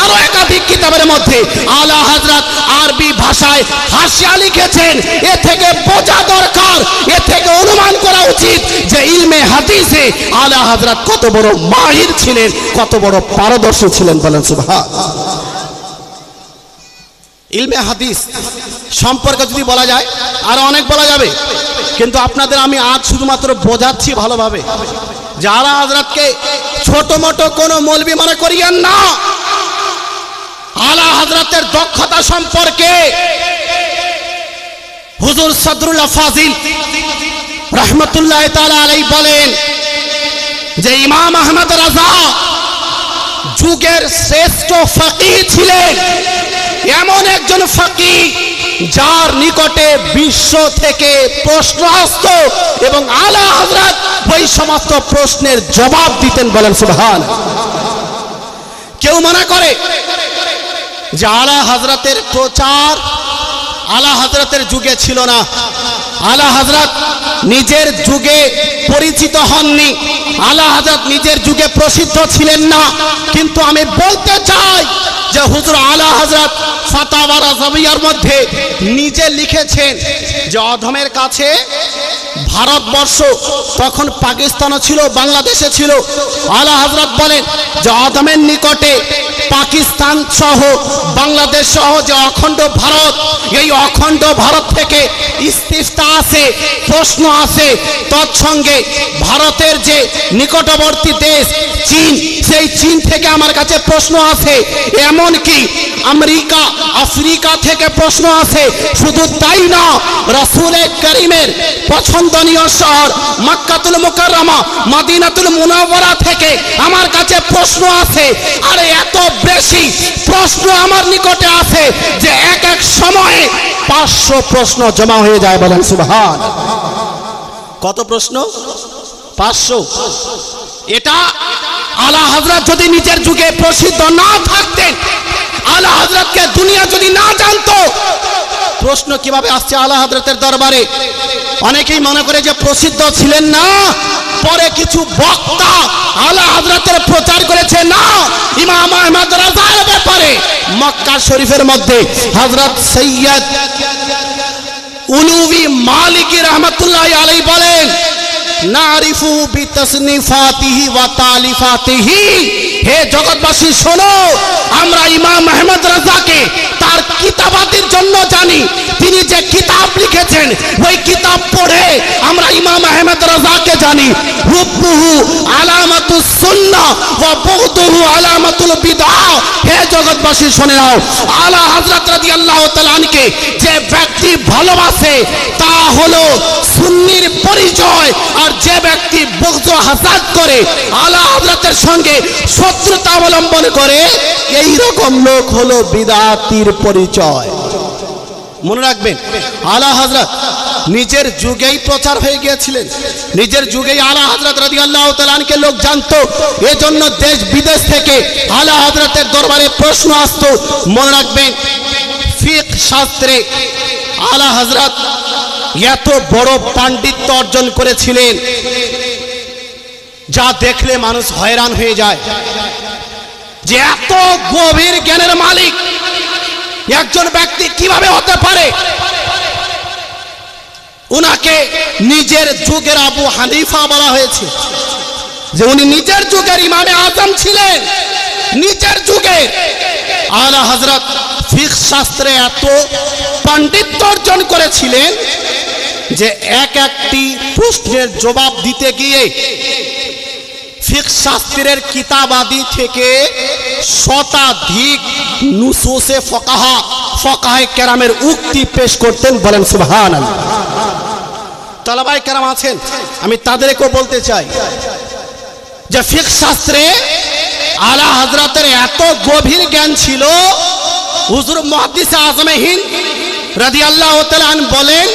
আরো একাধিক কিতাব মধ্যে আলা হযরত আরবি ভাষায় হাসিয়া লিখেছেন। এ থেকে বোঝা দরকার, এ থেকে অনুমান করা উচিত যে ইলমে হাদিসে আলা হযরত কত বড় মাহির ছিলেন, কত বড় পারদর্শী ছিলেন। বলেন সুবহানাল্লাহ। ইলমে হাদিস সম্পর্কে যদি বলা যায় আর অনেক বলা যাবে, কিন্তু আপনাদের আমি আজ শুধুমাত্র বোঝাচ্ছি ভালোভাবে যে আলা হযরতকে ছোট মোটো কোনো মৌলবি মনে করিয়েন না। আলা হযরতের দক্ষতা সম্পর্কে হুজুর সদরুল্লাহ ফাজিল রাহমাতুল্লাহ তাআলা আলাইহি বলেন যে ইমাম আহমদ রাজা যুগের শ্রেষ্ঠ ফকিহ ছিলেন, এমন একজন ফকিহ যার নিকটে বিশ্ব থেকে প্রশ্ন আসতো এবং আলা হযরত ওই সমস্ত প্রশ্নের জবাব দিতেন। বলেন সুবহানাল্লাহ। কেউ মনে করে যে আলা হযরতের প্রচার আলা হযরতের যুগে ছিল না, আলা হযরত নিজের যুগে পরিচিত হননি, আলা হযরত নিজের যুগে প্রসিদ্ধ ছিলেন না। কিন্তু আমি বলতে চাই যে হুজুর আলা হযরত ফাতাওয়া রাজাবিয়ার মধ্যে নিজে লিখেছেন যে অধমের কাছে ভারতবর্ষ, তখন পাকিস্তানও ছিল, বাংলাদেশে ছিল। আলা হযরত বলেন যে অধমের নিকটে পাকিস্তান সহ বাংলাদেশ সহ যে অখণ্ড ভারত, এই অখণ্ড ভারত থেকে ইস্তিফতা আছে, প্রশ্ন আছে। তৎসঙ্গে ভারতের যে নিকটবর্তী দেশ চীন, সেই চীন থেকে আমার কাছে প্রশ্ন আছে। এমনকি আমেরিকা, আফ্রিকা থেকে প্রশ্ন আছে। শুধু তাই না, রাসূলে কারীমের পছন্দনীয় শহর মক্কাতুল মুকাররমা, মদিনাতুল মুনাওয়ারা থেকে আমার কাছে প্রশ্ন আছে। আর এত বেশি প্রশ্ন আমার নিকটে আছে যে এক এক সময়ে 500 প্রশ্ন জমা হয়ে যায়। বলেন সুবহানাল্লাহ। কত প্রশ্ন? 500। এটা আলা হযরত যদি নিজের যুগে প্রসিদ্ধ না থাকতেন, আলা হযরতকে দুনিয়া যদি না জানতো, প্রশ্ন কিভাবে আসছে আলা হযরতের দরবারে? অনেকেই মনে করে যে প্রসিদ্ধ ছিলেন না, পরে কিছু বক্তা আলা হযরতের প্রচার করেছে। না, ইমাম আহমদ রাজার ব্যাপারে মক্কা শরীফের মধ্যে হযরত সৈয়দ উলুবি মালিকি রহমাতুল্লাহ আলাইহি বলেন, নারিফু বিতাসনিফাতিহি ওয়া তালিফাতিহি। হে জগৎবাসী শোনো, আমরা ইমাম আহমদ রাজাকে তার কিতাবাতের জন্য জানি। তিনি যে কিতাব লিখেছেন ওই কিতাব পড়ে আমরা ইমাম আহমদ রাজাকে জানি। হুব্বুহু আলামাতুস সুন্নাহ ওয়া বুগদুহু আলামাতুল বিদআহ। হে জগৎবাসী শুনে নাও, আলা হযরত রাদিয়াল্লাহু তাআলা আনকে যে ব্যক্তি ভালোবাসে তা হলো সুন্নির পরিচয়। আর যে ব্যক্তি বুগদ ও হাসাদ করে, আলা হযরতের সঙ্গে শত্রুতা অবলম্বন করে, এই রকম লোক হলো বিদআতির পরিচয়। মনে রাখবেন, আলা হযরত নিজের যুগেই প্রচার হয়ে গিয়েছিলেন, নিজের যুগেই আলা হযরত রাদিয়াল্লাহু তাআলা আনকে লোক জানতো। এজন্য দেশ বিদেশ থেকে আলা হযরতের দরবারে প্রশ্ন আসতো। মনে রাখবেন, ফিকহ শাস্ত্রে আলা হযরত এত বড় পাণ্ডিত্য অর্জন করেছিলেন যা দেখলে মানুষ হয়রান হয়ে যায় যে এত গভীর জ্ঞানের মালিক একজন ব্যক্তি কিভাবে হতে পারে। উনাকে নিজের যুগের আবু হানিফা বলা হয়েছে, যে উনি নিজের যুগের ইমামে আজম ছিলেন, নিজের যুগে। আলা হযরত ফিকহ শাস্ত্রে এত পাণ্ডিত্য অর্জন করেছিলেন যে এক একটি প্রশ্নের জবাব দিতে গিয়ে ফিকহ শাস্ত্রের কিতাবাদি থেকে শতাধিক নুসুসে ফকাহে কেরামের উক্তি পেশ করতেন। বলেন সুবহানাল্লাহ। তালাবাই কেরাম আছেন, আমি তাদেরকেও বলতে চাই যে ফিকহ শাস্ত্রে আলা হযরতের এত গভীর জ্ঞান ছিল। হুজুর মুহাদ্দিস আজমে হিন্দ রাদিয়াল্লাহু তাআলা আনহু বলেন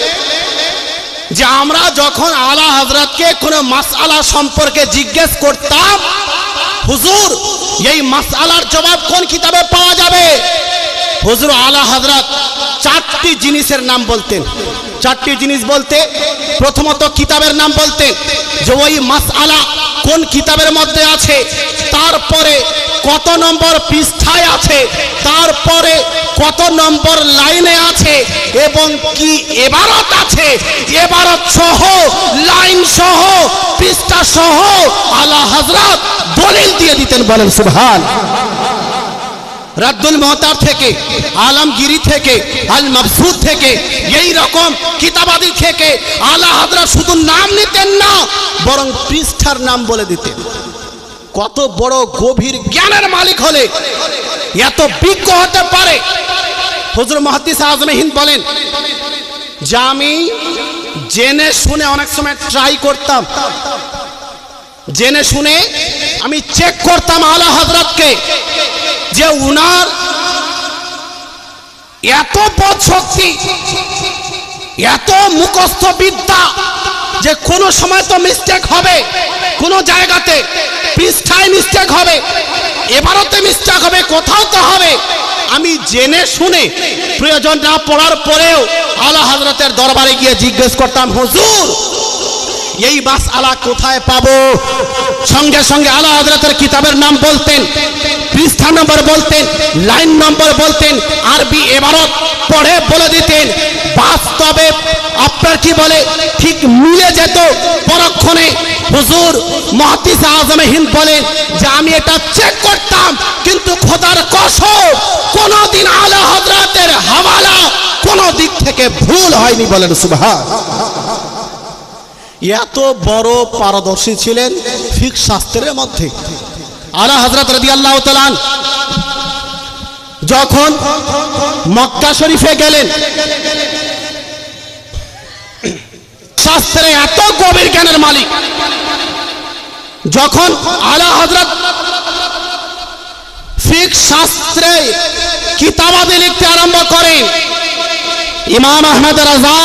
যে আমরা যখন আলা হযরতকে কোনো মাসআলা সম্পর্কে জিজ্ঞেস করতাম, হুজুর এই মাসআলার জবাব কোন কিতাবে পাওয়া যাবে, হুজুর আলা হযরত চারটি জিনিসের নাম বলতেন। চারটি জিনিস বলতে প্রথমত কিতাবের নাম বলতেন, যে ওই মাসআলা কোন কিতাবের মধ্যে আছে, তারপরে কত নম্বর পৃষ্ঠায় আছে, তারপরে কত নম্বর লাইনে আছে এবং কি ইবারত আছে, ইবারত সহ লাইন সহ পৃষ্ঠা সহ আলা হযরত দলিল দিয়ে দিতেন। বলেন সুবহানাল্লাহ। রাদ্দুল মুহতার থেকে, আলমগিরি থেকে, আল মাবসুত থেকে, এই রকম কিতাবাদি থেকে আলা হযরত শুধু নাম নিতেন না, বরং পৃষ্ঠার নাম বলে দিতেন। কত বড় গভীর জ্ঞানের মালিক হলে এত বিজ্ঞ হতে পারে। হুজুর মুহাদ্দিস আজমে হিন্দ বলেন যে আমি জেনে শুনে অনেক সময় ট্রাই করতাম, জেনে শুনে আমি চেক করতাম আলা হযরতকে, যে উনার এত বোধ শক্তি, এত মুখস্থ বিদ্যা, যে কোন সময় তো মিস্টেক হবে, কোন জায়গাতে পৃষ্ঠায় মিস্টেক হবে, এবারতে মিস্টেক হবে, কোথাও তো হবে। আমি জেনে শুনে প্রয়োজন না পড়ার পরেও আলা হযরতের দরবারে গিয়ে জিজ্ঞেস করতাম, হুজুর এই মাসআলা কোথায় পাবো? সঙ্গে সঙ্গে আলা হযরতের কিতাবের নাম বলতেন, পৃষ্ঠা নম্বর বলতেন, লাইন নম্বর বলতেন, আরবি ইবারত পড়ে বলে দিতেন। বাস্তবে আপনার কি বলে ঠিক মিলে যেত পরক্ষণে। হুজুর মুহাদ্দিস আজমে হিন্দ বলেন যে আমি এটা চেক করতাম, কিন্তু খোদার কসম কোনদিন আলা হযরতের হাওয়ালা কোন দিক থেকে ভুল হয়নি। বলেন সুবহানাল্লাহ। এত বড় পারদর্শী ছিলেন ফিকহ শাস্ত্রের মধ্যে। আলা হযরত রাদিয়াল্লাহু তাআলা যখন মক্কা শরীফে গেলেন, শাস্ত্রে এত গভীর জ্ঞানের মালিক, যখন আলা হযরত ফিকহ শাস্ত্রে কিতাবাদি লিখতে আরম্ভ করেন, ইমাম আহমদ রাজা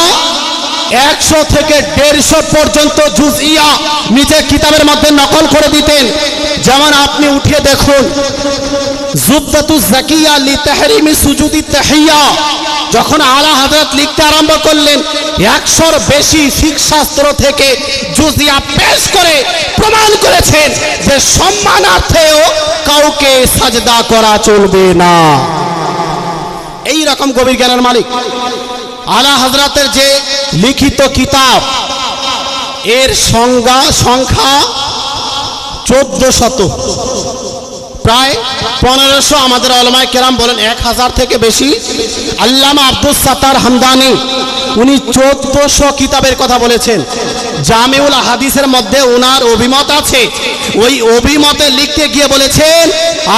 100 থেকে 150 পর্যন্ত জুজইয়া নিজের কিতাবের মধ্যে নকল করে দিতেন। যেমন আপনি উঠিয়ে দেখুন জুবদাতুজ জাকিয়া লি তাহরিমি সুজুদি তাহিয়া, যখন আলা হযরত লিখতে আরম্ভ করলেন 100-র বেশি ফিকহ শাস্ত্র থেকে জুজইয়া পেশ করে প্রমাণ করেছেন যে সম্মানার্থেও কাউকে সাজদা করা চলবে না। এই রকম গভীর জ্ঞানের মালিক আলা হযরতের যে লিখিত কিতাব, এর সংখ্যা 1400, প্রায় 1500। আমাদের উলামায়ে কেরাম বলেন 1000 থেকে বেশি। আল্লামা আব্দুস সাত্তার হামদানি উনি 1400 কিতাবের কথা বলেছেন। জামিউল হাদিসের মধ্যে ওনার অভিমত আছে, ওই অভিমতে লিখতে গিয়ে বলেছেন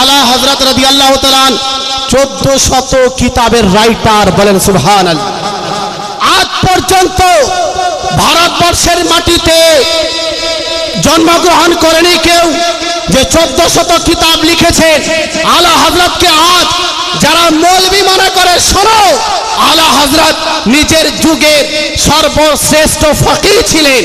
আলা হযরত রাদিয়াল্লাহু তাআলা 1400 কিতাবের রাইটার। বলেন সুবহানাল্লাহ। আজ পর্যন্ত ভারতবর্ষের মাটিতে জন্মগ্রহণ করেনি কেউ যে 1400 কিতাব লিখেছেন। আলা হযরতকে আজ যারা মৌলবি মনে করে, শোনো, আলা হযরত নিজের যুগে সর্বশ্রেষ্ঠ ফকিহ ছিলেন।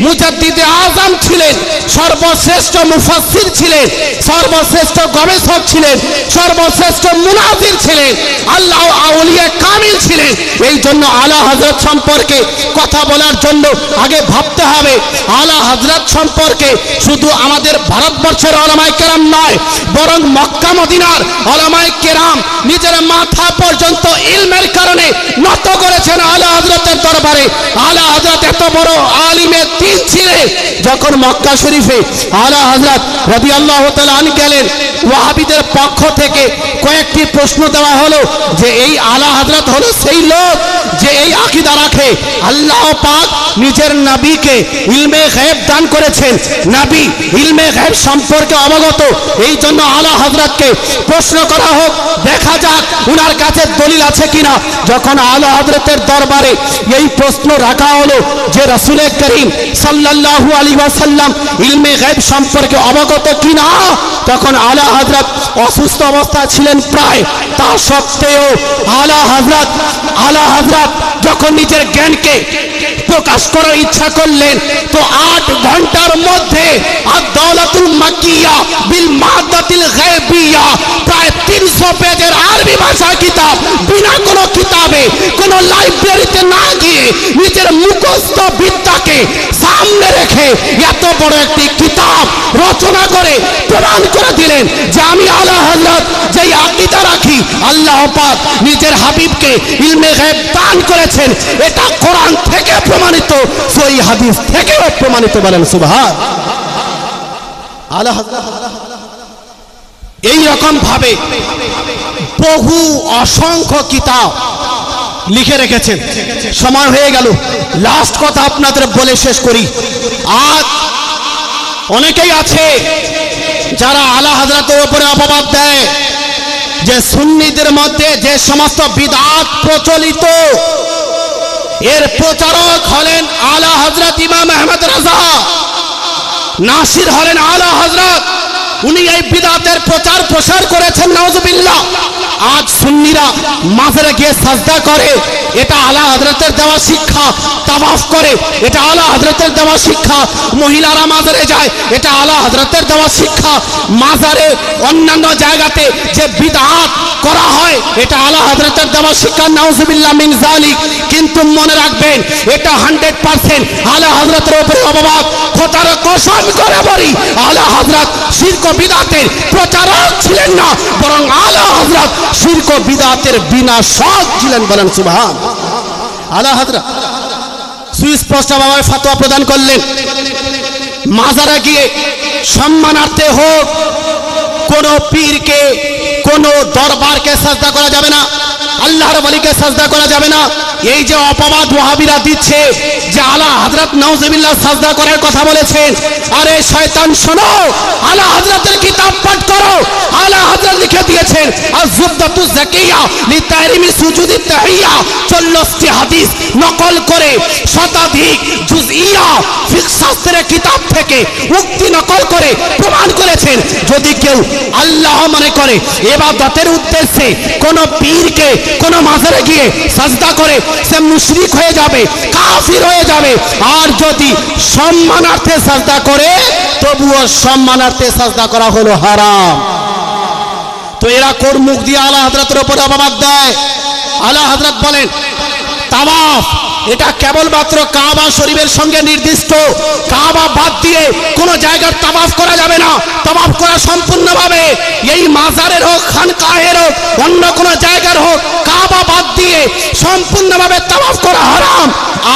মুজাদ্দিদে আজম ছিলেন, সর্বশ্রেষ্ঠ মুফাসসির ছিলেন, সর্বশ্রেষ্ঠ গবেষক ছিলেন, সর্বশ্রেষ্ঠ মুনাজির ছিলেন, আল্লাহ আউলিয়া কামিল ছিলেন। এই জন্য আলা হযরত সম্পর্কে কথা বলার জন্য আগে ভাবতে হবে আলা হযরত সম্পর্কে শুধু আমাদের ভারতবর্ষের উলামায়ে কেরাম নয়, বরং মক্কা মদিনার উলামায়ে কেরাম নিজের মাথা পর্যন্ত ইলমের কারণে নত করেছেন আলা হযরতের দরবারে। আলা হযরত এত বড় আলিমে দ্বীন ছিলেন, যখন মক্কা শরীফে আলা হযরত রাদিয়াল্লাহু তাআলা আনহু গেলেন, ওয়াহাবিদের পক্ষ থেকে কয়েকটি প্রশ্ন দেওয়া হলো যে এই আলা হযরত হলো সেই লোক যে এই আকীদা রাখে আল্লাহ পাক নিজের নবীকে ইলমে গায়ব দান করেছেন, নবী ইলমে গায়ব সম্পর্কে অবগত। এই জন্য আলা হযরতকে প্রশ্ন করা হোক, দেখা যাক উনার কাছে দলিল আছে কিনা। যখন আলা হযরতের দরবারে এই প্রশ্ন রাখা হলো যে রাসূল করিম সাল্লাল্লাহু আলাইহি ওয়াসাল্লাম ইলমে গায়ব সম্পর্কে অবগত কিনা, তখন আলা হযরত অসুস্থ অবস্থায় ছিলেন প্রায়, তা সত্ত্বেও আলা হযরত যখন নিজের জ্ঞানকে প্রকাশ করার ইচ্ছা করলেন তো 8 ঘন্টার মধ্যে আদ-দাওলাতুল মাক্কিয়া বিল মাদাতিল গায়বিয়া প্রায় 300 পেজের আরবি ভাষা কিতাব বিনা কোনো কিতাবে কোনো লাইব্রেরিতে না গিয়ে নিজের মুখস্থ বিদ্যাকে সামনে রেখে এত বড় একটি কিতাব রচনা করে প্রমাণ করে দিলেন যে আমি আলা হযরত যেই আকীদা রাখি আল্লাহ পাক নিজের হাবিবকে ইলমে গায়ব দান করেছেন, এটা কোরআন থেকে প্রমাণিত, সহিহ হাদিস থেকেও প্রমাণিত। বলেন সুবহান। আলা হযরত এই রকম ভাবে বহু অসংখ্য কিতাব লিখে রেখেছেন। সময় হয়ে গেল, লাস্ট কথা আপনাদের বলে শেষ করি। আজ অনেকেই আছে যারা আলা হযরতের উপরে অপবাদ দেয় যে সুন্নিদের মধ্যে যে সমস্ত বিদআত প্রচলিত এর প্রচারক হলেন আলা হযরত ইমাম আহমদ রাজা, নাসির হলেন আলা হযরত, উনি এই বিদআতের প্রচার প্রসার করেছেন। নাউজুবিল্লাহ। আজ সুন্নিরা মাজারে গিয়ে সাজদা করে, এটা আলা হযরতের দেওয়া শিক্ষা। তাওয়াফ করে, এটা আলা হযরতের দেওয়া শিক্ষা। মহিলারা মাজারে যায়, এটা আলা হযরতের দেওয়া শিক্ষা। মাজারে অন্যান্য জায়গাতে যে বিদআত করা হয় এটা আলা হযরতের দেওয়া শিক্ষা। নাউজুবিল্লাহ মিন যালিক। কিন্তু মনে রাখবেন এটা 100% আলা হযরতের উপরে অপবাদ। খোদার কসম করে বলি আলা হযরত শিরক ও বিদআতের প্রচারক ছিলেন না, বরং আলা হযরত শিরক ও বিদআতের বিনাশক ছিলেন। বলেন সুবহান। আলা হযরত সুস্পষ্টভাবে ফতোয়া প্রদান করলেন মাজারে গিয়ে সম্মানার্থে হোক কোন পীরকে কোন দরবারকে সাজদা করা যাবে না, আল্লাহর ওলিকে সাজদা করা যাবে না। এই যে অপবাদ ওয়াহাবিরা দিচ্ছে যে আলা হযরত নাউজুবিল্লাহ সাজদা করার কথা বলেছেন, আরে শয়তান শোনো, আলা হযরতের কিতাব পাঠ করো। আলা হযরত লিখে দিয়েছেন আয-যুবদাতু যাকিয়া লিতাহরিমি সুজুদি তাহিয়া, 40টি হাদিস নকল করে শতাধিক জুজইয়া ফিকহ শাস্ত্রের কিতাব থেকে উক্তি নকল করে প্রমাণ করেছেন যদি কেউ আল্লাহ মনে করে ইবাদতের উদ্দেশ্যে কোন পীরকে কোন মাজারে গিয়ে সাজদা করে সে মুশরিক হয়ে যাবে, কাফির হয়ে যাবে। আর যদি সম্মানার্থে সাজদা করে তবুও সম্মানার্থে সাজদা করা হলো হারাম। তো এরা কোন মুখ দিয়ে আলা হযরতের উপর অপবাদ দেয়? আলা হযরত বলেন তাওয়াফ এটা কেবলমাত্র কাবা শরীফের সঙ্গে নির্দিষ্ট। কাবা বাদ দিয়ে কোন জায়গার তাওয়াফ করা যাবে না। তাওয়াফ করা সম্পূর্ণভাবে এই মাজারের হোক, খানকাহের হোক, অন্য কোন জায়গার হোক, কাবা বাদ দিয়ে সম্পূর্ণভাবে তাওয়াফ করা হারাম।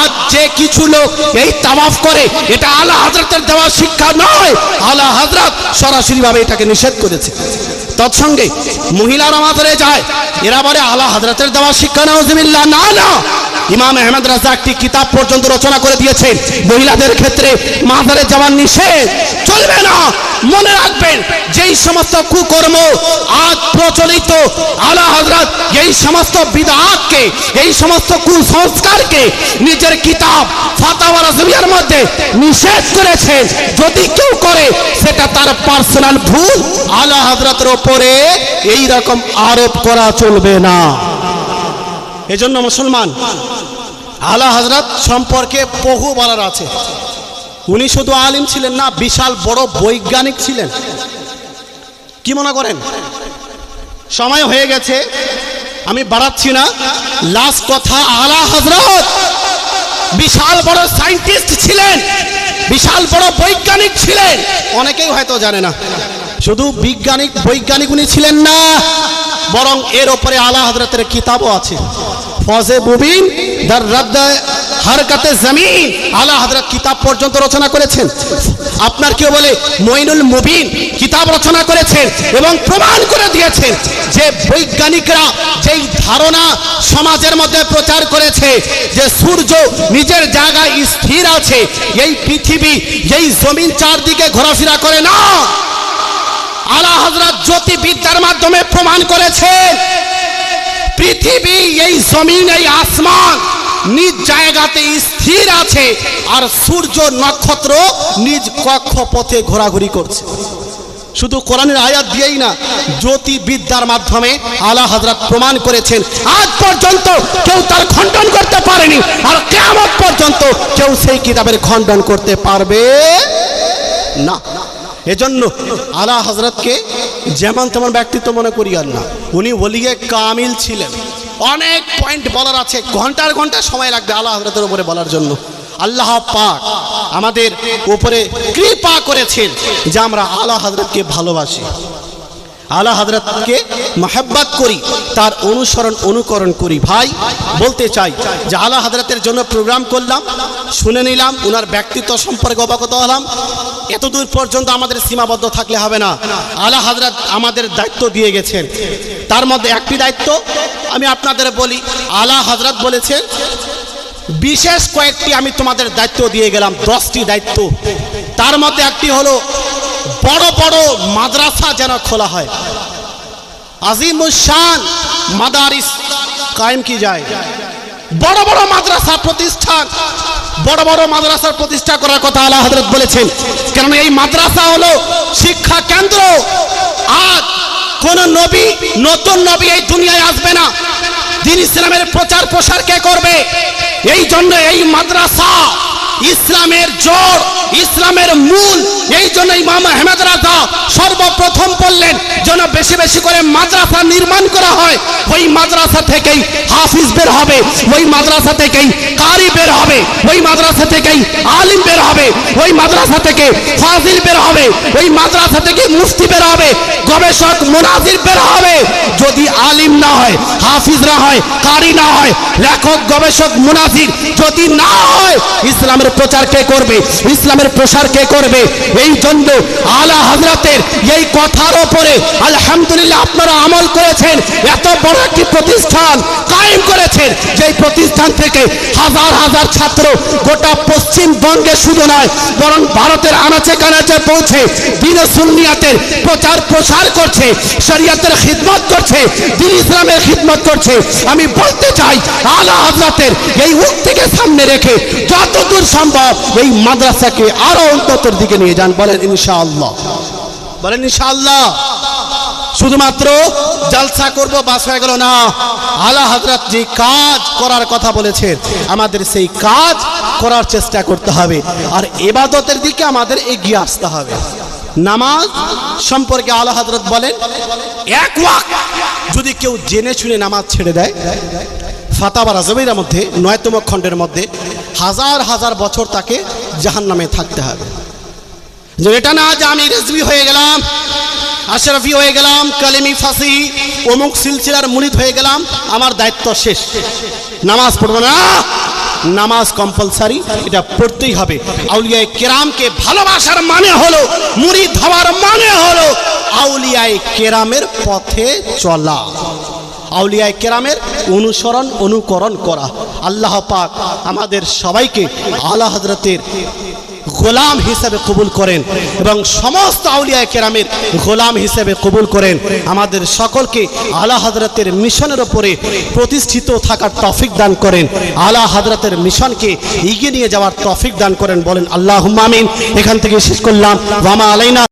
আজ যে কিছু লোক এই তাওয়াফ করে এটা আলা হযরতের দেওয়া শিক্ষা নয়, আলা হযরত সরাসরি ভাবে এটাকে নিষেধ করেছে। তৎসঙ্গে মহিলারা মাজারে যায়, এরা বলে আলা হযরতের দেওয়া শিক্ষা। নাউজুবিল্লাহ। না না, ইমাম আহমদ রাজা একটি কিতাব পর্যন্ত রচনা করে দিয়েছেন মহিলাদের ক্ষেত্রে মাজারে যাওয়ার নিষেধ, চলবে না। মনে রাখবেন যেই সমস্ত কুকর্ম আজ প্রচলিত আলা হযরত এই সমস্ত বিদআতকে এই সমস্ত কুসংস্কারকে নিজের কিতাব ফাতাওয়া রাজবিয়ার মধ্যে নিষেধ করেছেন। যদি কেউ করে সেটা তার পার্সোনাল ভুল, আলা হযরতের উপরে এই রকম আরোপ করা চলবে না। এজন্য মুসলমান আলা হযরত সম্পর্কে বহু বলার আছে, উনি শুধু আলিম ছিলেন না, বিশাল বড় বৈজ্ঞানিক ছিলেন। কি মনে করেন? সময় হয়ে গেছে, আমি বাড়াচ্ছি না। লাস্ট কথা, আলা হযরত বিশাল বড় সায়েন্টিস্ট ছিলেন, বিশাল বড় বৈজ্ঞানিক ছিলেন। অনেকেই হয়তো জানে না। শুধু বৈজ্ঞানিক উনি ছিলেন না, বরং এর উপরে আলা হযরতের কিতাবও আছে। ফজে মুবিন দার রদ্দ হরকতে জমিন, আলা হযরত কিতাব পর্যন্ত রচনা করেছেন। আপনার কেউ বলে মঈনুল মুবিন কিতাব রচনা করেছেন এবং প্রমাণ করে দিয়েছেন যে বৈজ্ঞানিকরা যেই ধারণা সমাজের মধ্যে প্রচার করেছে যে সূর্য নিজের জায়গায় স্থির আছে, এই পৃথিবী এই জমিন চারদিকে ঘোরাফেরা করে না, আলা হযরত জ্যোতির্বিদ্যার মাধ্যমে প্রমাণ করেছেন পৃথিবী এই জমিন এই আসমান নিজ জায়গাতে স্থির আছে, আর সূর্য নক্ষত্র নিজ কক্ষপথে ঘোরাঘুরি করছে। শুধু কোরআনের আয়াত দিয়েই না, জ্যোতির্বিদ্যার মাধ্যমে আলা হযরত প্রমাণ করেছেন। আজ পর্যন্ত কেউ তার খণ্ডন করতে পারেনি, আর কিয়ামত পর্যন্ত কেউ সেই কিতাবের খণ্ডন করতে পারবে না। এজন্য আলা হযরতকে যেমন তেমন ব্যক্তিত্ব মনে করি আর না, উনি ওলিয়ে কামিল ছিলেন। অনেক পয়েন্ট বলার আছে, ঘন্টার ঘন্টা সময় লাগবে আলা হযরতের উপরে বলার জন্য। আল্লাহ পাক আমাদের উপরে কৃপা করেছেন যে আমরা আলা হযরতকে ভালোবাসি, আলা হযরতকে মহব্বত করি, তার অনুকরণ করি। ভাই বলতে চাই যে আলা হযরতের জন্য প্রোগ্রাম করলাম, শুনে নিলাম, ওনার ব্যক্তিত্ব সম্পর্কে অবগত হলাম। এতদূর পর্যন্ত আমাদের সীমাবদ্ধ থাকলে হবে না। আলা হযরত আমাদের দায়িত্ব দিয়ে গেছেন, তার মধ্যে একটি দায়িত্ব আমি আপনাদের বলি। আলা হযরত বলেছেন বিশেষ কয়েকটি আমি তোমাদের দায়িত্ব দিয়ে গেলাম, 10টি দায়িত্ব। তার মধ্যে একটি হলো বড় বড় মাদ্রাসা যেন খোলা হয়, আজিমুশ শান মাদারিস কায়েম কি যায়। বড় বড় মাদ্রাসা প্রতিষ্ঠান, বড় বড় মাদ্রাসার প্রতিষ্ঠা করার কথা আলা হযরত বলেছেন। কারণ এই মাদ্রাসা হলো শিক্ষা কেন্দ্র। আজ কোন নবী, নতুন নবী এই দুনিয়ায় আসবে না, দ্বীন ইসলামের প্রচার প্রসার কে করবে? এই জন্য এই মাদ্রাসা ইসলামের জড়, ইসলামের মূল। এই জন্য ইমাম আহমদ রাজা সর্বপ্রথম বললেন যেন বেশি বেশি করে মাদ্রাসা নির্মাণ করা হয়। ওই মাদ্রাসা থেকেই হাফিজ বের হবে, ওই মাদ্রাসা থেকেই কারি বের হবে, ওই মাদ্রাসা থেকেই আলিম বের হবে, ওই মাদ্রাসা থেকে ফাজিল বের হবে, ওই মাদ্রাসা থেকে মুফতি বের হবে, গবেষক মুনাজির বের হবে। যদি আলিম না হয়, হাফিজ না হয়, কারি না হয়, লেখক গবেষক মুনাজির যদি না হয়, ইসলামের প্রচার কে করবে? ইসলামের প্রসার কে করবে? এই জন্য আলা হযরতের এই কথার উপরে আলহামদুলিল্লাহ আপনারা আমল করেছেন। এত বড় একটি প্রতিষ্ঠান কায়েম করেছেন, যেই প্রতিষ্ঠান থেকে হাজার হাজার ছাত্র গোটা পশ্চিমবঙ্গে শুধু নয় বরং ভারতের আনাচে কানাচে পৌঁছে দ্বীন সুন্নিয়াতের প্রচার প্রসার করছে, শরীয়তের খিদমত করছে, দ্বীন ইসলামের খিদমত করছে। আমি বলতে চাই আলা হযরতের এই উক্তিকে সামনে রেখে যতদূর সম্ভব এই মাদ্রাসাকে আরো উন্নতর দিকে নিয়ে যান। বলেন ইনশাআল্লাহ, বলেন ইনশাআল্লাহ। শুধুমাত্র জলসা করব বাস হয়ে গেল না, আলা হযরত যে কাজ করার কথা বলেছেন আমাদের সেই কাজ করার চেষ্টা করতে হবে, আর ইবাদতের দিকে আমাদের এগিয়ে আসতে হবে। নামাজ সম্পর্কে আলা হযরত বলেন এক ওয়াক্ত যদি কেউ জেনে শুনে নামাজ ছেড়ে দেয়, ফাতাওয়া রাজবির মধ্যে 9তম খণ্ডের মধ্যে হাজার হাজার বছর তাকে জাহান্নামে থাকতে হবে। যে এটা না যে আমি রেজভি হয়ে গেলাম, আশরাফি হয়ে গেলাম, কালিমি ফাসি অমুক সিলসিলার মুরিদ হয়ে গেলাম, আমার দায়িত্ব শেষ, নামাজ পড়বো না। নামাজ কম্পালসারি, এটা পড়তেই হবে। আউলিয়ায়ে কেরামকে ভালোবাসার মানে হলো, মুরিদ হওয়ার মানে হলো আউলিয়ায়ে কেরামের পথে চলা, আউলিয়ায়ে কেরামের অনুকরণ করা। আল্লাহ পাক আমাদের সবাইকে আলা হযরতের গোলাম হিসেবে কবুল করেন এবং সমস্ত আউলিয়ায়ে কেরামের গোলাম হিসেবে কবুল করেন। আমাদের সকলকে আলা হযরতের মিশনের উপরে প্রতিষ্ঠিত থাকার তৌফিক দান করেন, আলা হযরতের মিশনকে এগিয়ে নিয়ে যাওয়ার তৌফিক দান করেন। বলেন আল্লাহুম্মা আমিন। এখান থেকে শেষ করলাম। ওয়া মা আলাইনা।